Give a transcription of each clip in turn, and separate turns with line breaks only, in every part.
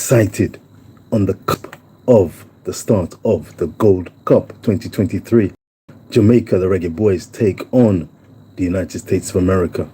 excited on the cup of the start of the Gold Cup 2023. Jamaica, the Reggae Boyz, take on the United States of America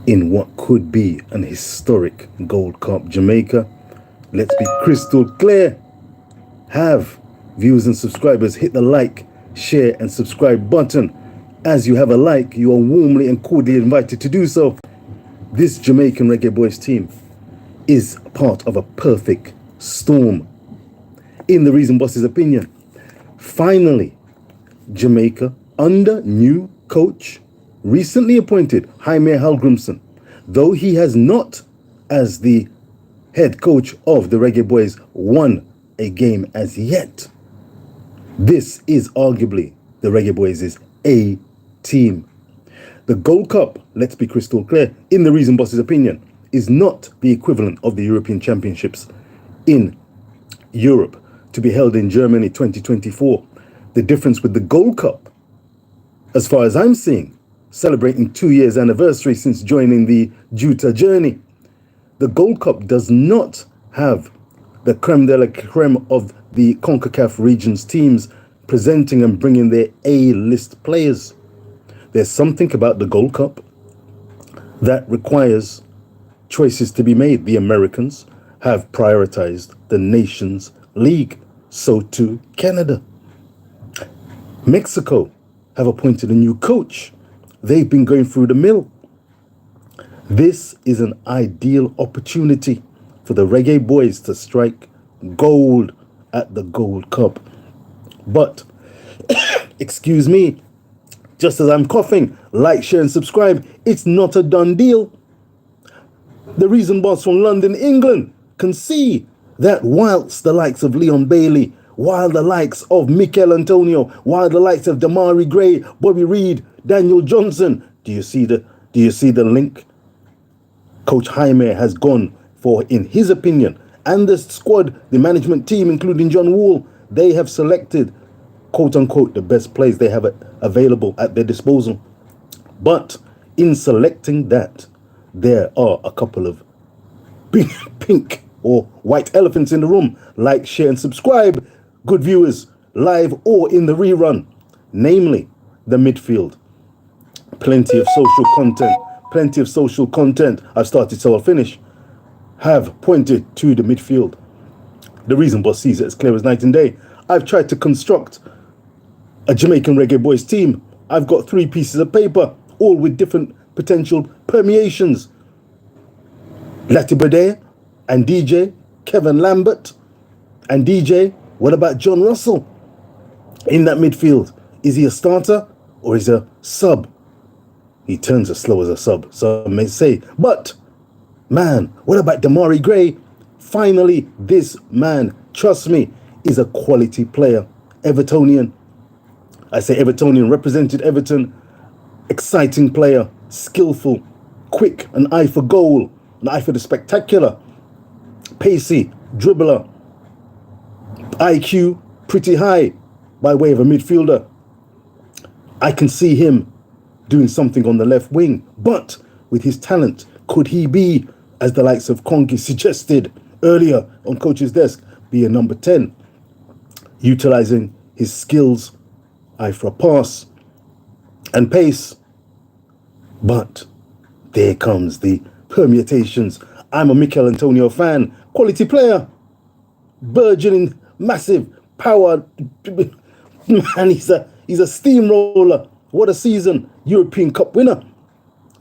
in what could be an historic Gold Cup. Jamaica, let's be crystal clear. Have viewers and subscribers hit the like, share and subscribe button. As you have a like, you are warmly and cordially invited to do so. This Jamaican Reggae Boyz team is part of a perfect storm. In the Reason Boss's opinion, finally, Jamaica, under new coach, recently appointed Jaime Hallgrimsson, though he has not, as the head coach of the Reggae Boyz, won a game as yet. This is arguably the Reggae Boyz' A team. The Gold Cup, let's be crystal clear, in the Reason Boss's opinion, is not the equivalent of the European Championships in Europe to be held in Germany 2024. The difference with the Gold Cup, as far as I'm seeing, celebrating 2 years anniversary since joining the Juta journey, the Gold Cup does not have the creme de la creme of the CONCACAF regions teams presenting and bringing their A-list players. There's something about the Gold Cup that requires choices to be made. The Americans have prioritized the Nations League, so too Canada. Mexico have appointed a new coach. They've been going through the mill. This is an ideal opportunity for the Reggae Boyz to strike gold at the Gold Cup. But, excuse me, just as I'm coughing, like, share and subscribe, it's not a done deal. The Reason Boss from London, England, can see that whilst the likes of Leon Bailey, while the likes of Mikel Antonio, while the likes of Damari Gray, Bobby Reid, Daniel Johnson, do you see the link? Coach Jaime has gone for, in his opinion, and the squad, the management team, including John Wall, they have selected, quote unquote, the best players they have available at their disposal. But in selecting that, there are a couple of pink or white elephants in the room. Like, share and subscribe, good viewers, live or in the rerun. Namely, the midfield. Plenty of social content. I've started, so I'll finish. Have pointed to the midfield. The Reason Boss sees it as clear as night and day. I've tried to construct a Jamaican Reggae Boyz team. I've got 3 pieces of paper, all with different potential permeations. Latibade and DJ, Kevin Lambert and DJ. What about John Russell in that midfield? Is he a starter or is he a sub? He turns as slow as a sub, some may say. But, man, what about Damari Gray? Finally, this man, trust me, is a quality player. Evertonian. I say Evertonian, represented Everton. Exciting player, skillful, quick, an eye for goal, an eye for the spectacular, pacey, dribbler, IQ pretty high by way of a midfielder. I can see him doing something on the left wing, but with his talent, could he be, as the likes of Conky suggested earlier on coach's desk, be a number 10, utilizing his skills, eye for a pass and pace? But there comes the permutations. I'm a Mikel Antonio fan, quality player, burgeoning, massive power. Man, he's a steamroller. What a season. European Cup winner.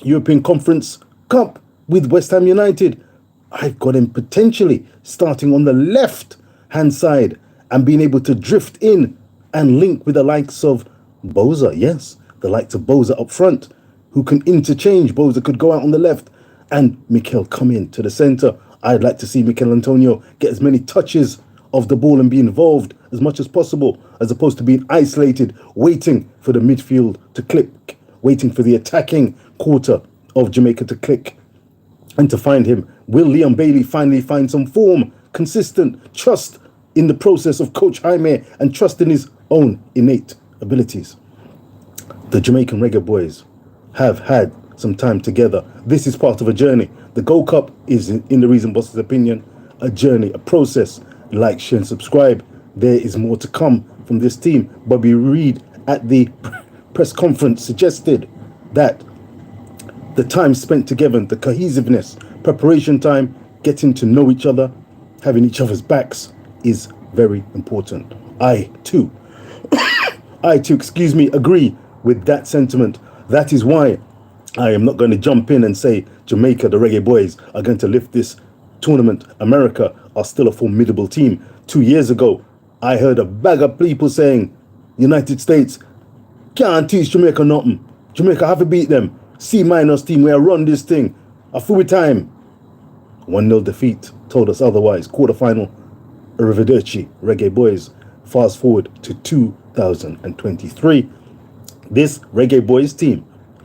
European Conference Cup with West Ham United. I've got him potentially starting on the left-hand side and being able to drift in and link with the likes of Boza. Yes, the likes of Boza up front, who can interchange. Boza could go out on the left and Mikel come in to the centre. I'd like to see Mikel Antonio get as many touches of the ball and be involved as much as possible, as opposed to being isolated, waiting for the midfield to click, waiting for the attacking quarter of Jamaica to click and to find him. Will Leon Bailey finally find some form, consistent, trust in the process of Coach Jaime and trust in his own innate abilities? The Jamaican Reggae Boyz have had some time together. This is part of a journey. The Gold Cup is, in the Reason Boss's opinion, a journey, a process. Like, share, and subscribe. There is more to come from this team. Bobby Reid at the press conference suggested that the time spent together, the cohesiveness, preparation time, getting to know each other, having each other's backs is very important. I too, agree with that sentiment. That is why I am not going to jump in and say Jamaica, the Reggae Boyz, are going to lift this tournament. America are still a formidable team. 2 years ago, I heard a bag of people saying United States can't teach Jamaica nothing. Jamaica have to beat them. C- team, we run this thing. A full time. 1-0 defeat told us otherwise. Quarterfinal, arrivederci, Reggae Boyz. Fast forward to 2023. This Reggae Boyz team,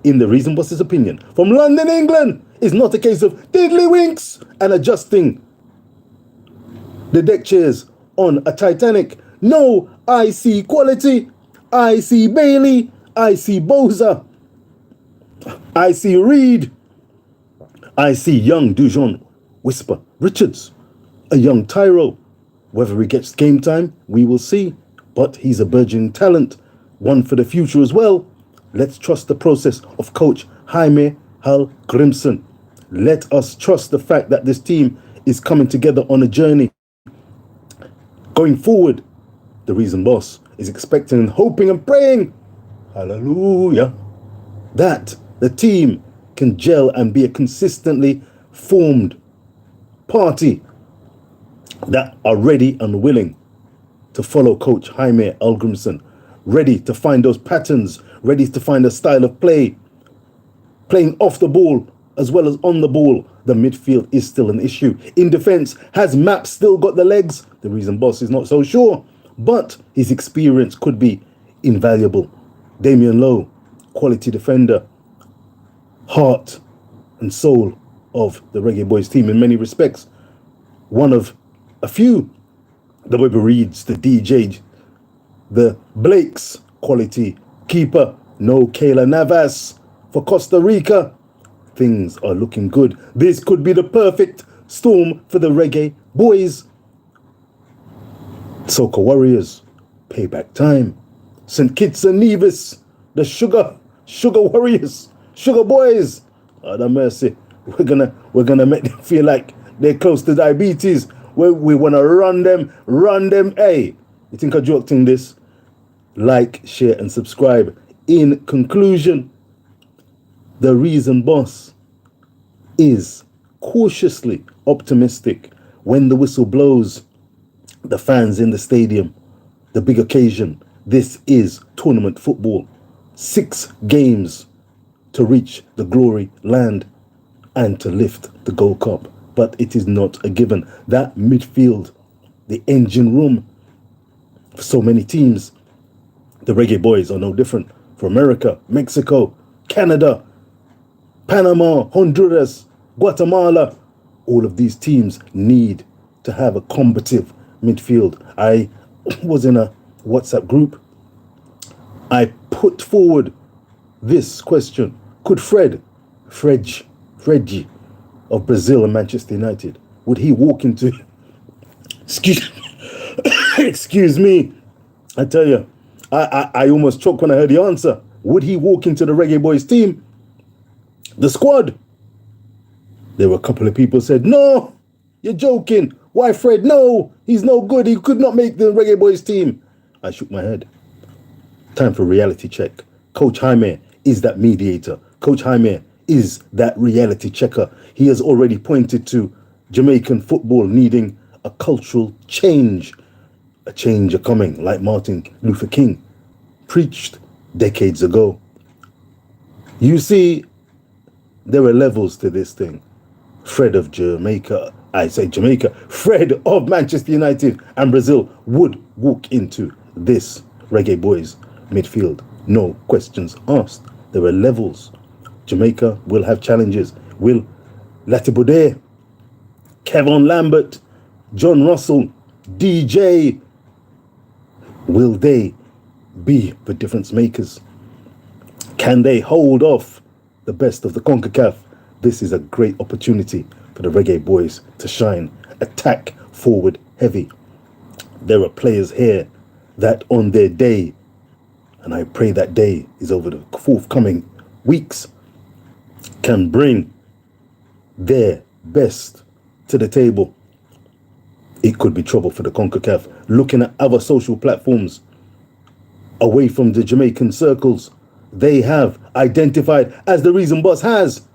in the Reason Boss's opinion, from London, England, is not a case of Tiiddllyywwiinnkks and adjusting the deck chairs on a Titanic. No, I see quality. I see Bailey. I see Bowser. I see Reed. I see young Dujon, Whisper, Richards, a young Tyro. Whether he gets game time, we will see. But he's a burgeoning talent, one for the future as well. Let's trust the process of Coach Jaime Hallgrimsson. Let us trust the fact that this team is coming together on a journey. Going forward, the Reason Boss is expecting and hoping and praying, hallelujah, that the team can gel and be a consistently formed party that are ready and willing to follow Coach Jaime Hallgrimsson, ready to find those patterns, ready to find a style of play, playing off the ball as well as on the ball. The midfield is still an issue. In defence, has Maps still got the legs? The Reason Boss is not so sure, but his experience could be invaluable. Damian Lowe, quality defender, heart and soul of the Reggae Boyz team in many respects. One of a few. The Bobby Reids, the DJ, the Blakes, quality keeper. No Kayla Navas for Costa Rica. Things are looking good. This could be the perfect storm for the Reggae Boyz. Soca Warriors, payback time. St. Kitts and Nevis, the Sugar Warriors, Sugar Boys. Oh, the mercy. We're gonna make them feel like they're close to diabetes. We want to run them. Hey, you think I joked in this? Like, share, and subscribe. In conclusion, the Reason Boss is cautiously optimistic. When the whistle blows, the fans in the stadium, the big occasion. This is tournament football. 6 games to reach the glory land and to lift the Gold Cup. But it is not a given. That midfield, the engine room for so many teams, the Reggae Boyz are no different. For America, Mexico, Canada, Panama, Honduras, Guatemala, all of these teams need to have a combative midfield. I was in a WhatsApp group. I put forward this question. Could Fredgy of Brazil and Manchester United, would he walk into, excuse me, I tell you, I almost choked when I heard the answer. Would he walk into the Reggae Boyz team, the squad? There were a couple of people said, no, you're joking. Why Fred? No, he's no good. He could not make the Reggae Boyz team. I shook my head. Time for reality check. Coach Jaime is that mediator. Coach Jaime is that reality checker. He has already pointed to Jamaican football needing a cultural change. A change coming, like Martin Luther King preached decades ago. You see, there are levels to this thing. Fred of Jamaica, Fred of Manchester United and Brazil would walk into this Reggae Boyz midfield. No questions asked. There are levels. Jamaica will have challenges. Will Latibode, Kevin Lambert, John Russell, DJ, will they be the difference makers? Can they hold off the best of the CONCACAF? This is a great opportunity for the Reggae Boyz to shine attack forward heavy. There are players here that on their day, and I pray that day is over the forthcoming weeks, can bring their best to the table. It could be trouble for the CONCACAF. Looking at other social platforms away from the Jamaican circles, they have identified, as the Reason Boss has,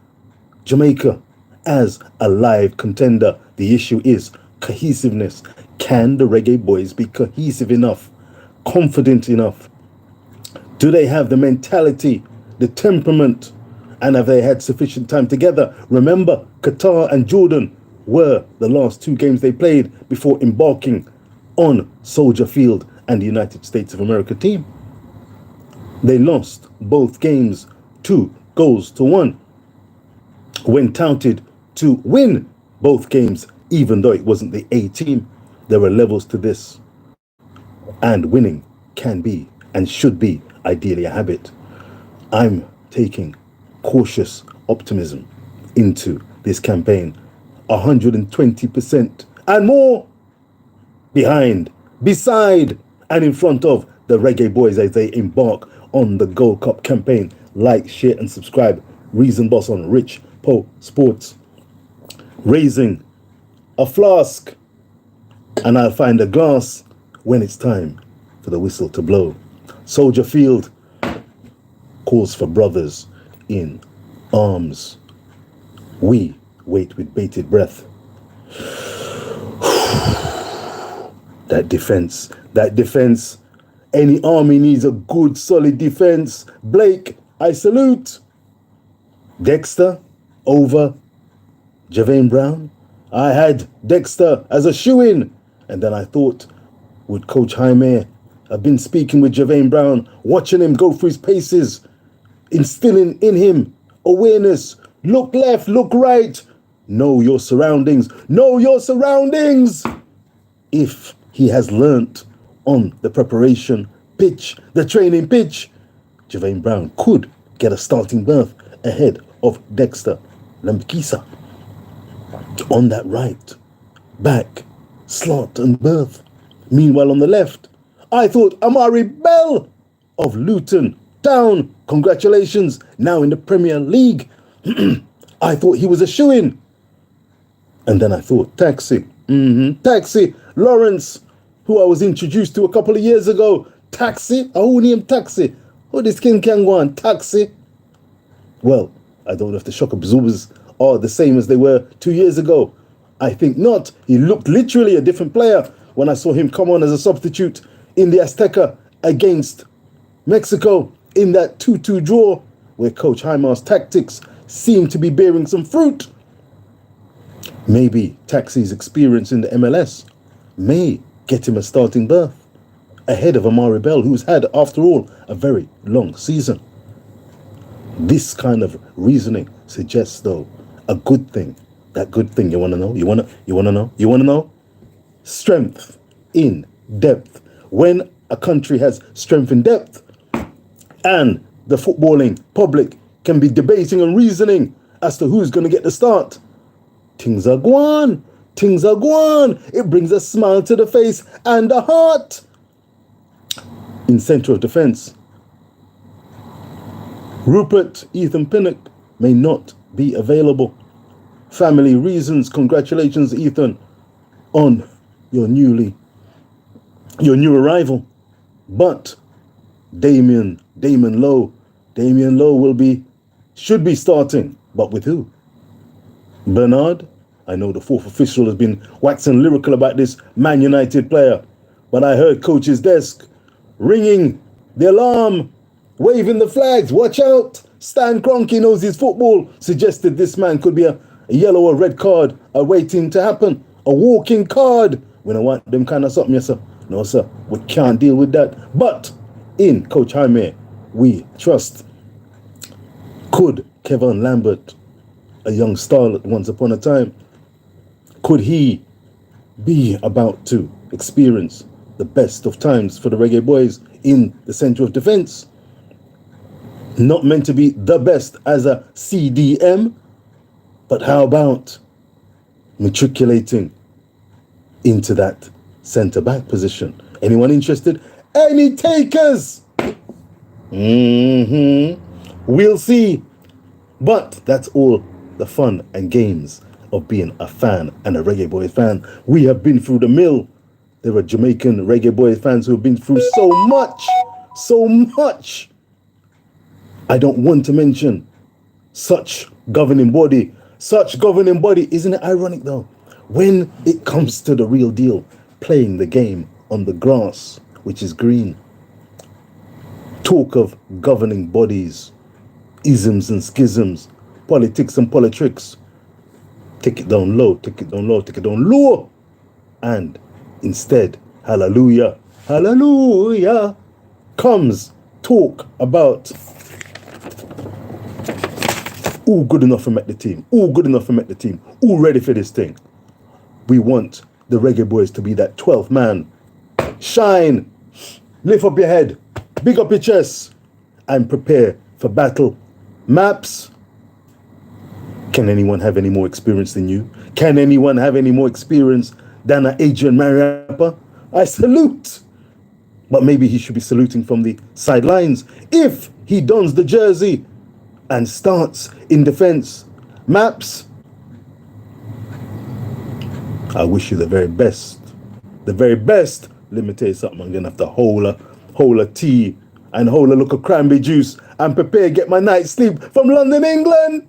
Jamaica as a live contender. The issue is cohesiveness. Can the Reggae Boyz be cohesive enough, confident enough? Do they have the mentality, the temperament, and have they had sufficient time together? Remember, Qatar and Jordan were the last two games they played before embarking on Soldier Field and the United States of America team. They lost both games 2-1 when touted to win both games, even though it wasn't the A team. There are levels to this, and winning can be and should be ideally a habit. I'm taking cautious optimism into this campaign, 120% and more behind, beside, and in front of the Reggae Boyz as they embark on the Gold Cup campaign. Like, share, and subscribe. Reason Boss on Rich Po Sports. Raising a flask, and I'll find a glass when it's time for the whistle to blow. Soldier Field calls for brothers in arms. We wait with bated breath. That defense. Any army needs a good, solid defense. Blake, I salute. Dexter over Javane Brown. I had Dexter as a shoo-in, and then I thought, would Coach Jaime have been speaking with Javane Brown, watching him go through his paces, instilling in him awareness, look left, look right, know your surroundings, know your surroundings. If he has learnt on the preparation pitch, the training pitch, Javane Brown could get a starting berth ahead of Dexter Lambkisa on that right back slot and berth. Meanwhile, on the left, I thought Amari Bell of Luton Town, congratulations, now in the Premier League. I thought he was a shoo-in. And then I thought, Taxi, Lawrence, who I was introduced to a couple of years ago. Taxi, who named Taxi? Oh, this king can go on, Taxi. Well, I don't know if the shock absorbers are the same as they were 2 years ago. I think not. He looked literally a different player when I saw him come on as a substitute in the Azteca against Mexico in that 2-2 draw, where Coach Jaime's tactics seemed to be bearing some fruit. Maybe Taxi's experience in the MLS may get him a starting berth ahead of Amari Bell, who's had, after all, a very long season. This kind of reasoning suggests, though, a good thing. That good thing, you want to know? You want to know? Strength in depth. When a country has strength in depth, and the footballing public can be debating and reasoning as to who's going to get the start, things are gone. It brings a smile to the face and a heart. In centre of defence, Rupert Ethan Pinnock may not be available. Family reasons. Congratulations, Ethan, on your new arrival. But Damien Lowe should be starting. But with who? Bernard? I know the fourth official has been waxing lyrical about this Man United player, but I heard coach's desk ringing the alarm, waving the flags. Watch out! Stan Kroenke knows his football. Suggested this man could be a yellow or red card awaiting to happen. A walking card. We don't want them kind of something, yes sir. No sir, we can't deal with that. But in Coach Jaime, we trust. Could Kevin Lambert, a young starlet once upon a time, could he be about to experience the best of times for the Reggae Boyz in the centre of defence? Not meant to be the best as a CDM, but how about matriculating into that centre-back position. Anyone interested? Any takers? We'll see. But that's all the fun and games of being a fan and a Reggae Boyz fan. We have been through the mill. There are Jamaican Reggae Boyz fans who have been through so much. I don't want to mention such governing body. Isn't it ironic though? When it comes to the real deal, playing the game on the grass, which is green. Talk of governing bodies, isms and schisms, politics and politricks. Take it down low, take it down low, take it down low. And instead, hallelujah, hallelujah, comes talk about who good enough to make the team, who good enough to make the team, who ready for this thing. We want the Reggae Boyz to be that 12th man. Shine, lift up your head, big up your chest, and prepare for battle. Maps, can anyone have any more experience than you? Can anyone have any more experience than Adrian Mariappa? I salute. But maybe he should be saluting from the sidelines if he dons the jersey and starts in defense. Maps, I wish you the very best. The very best. Let me tell you something, I'm gonna have to hold a tea and hold a look of cranberry juice and prepare get my night's sleep from London, England.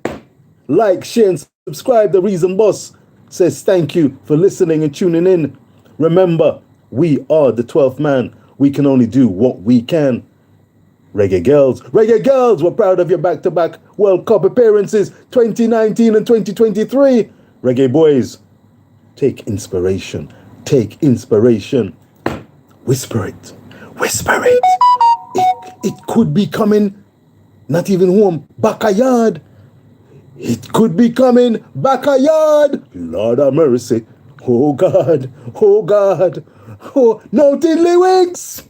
Like, share and subscribe. The Reason Boss says thank you for listening and tuning in. Remember, we are the 12th man. We can only do what we can. Reggae girls, we're proud of your back-to-back World Cup appearances 2019 and 2023. Reggae Boyz, take inspiration. Take inspiration. Whisper it. Whisper it. It could be coming, not even home, backyard. It could be coming backyard. Lord have mercy. Oh God. Oh God. Oh, no Tiiddllyywwiinnkks.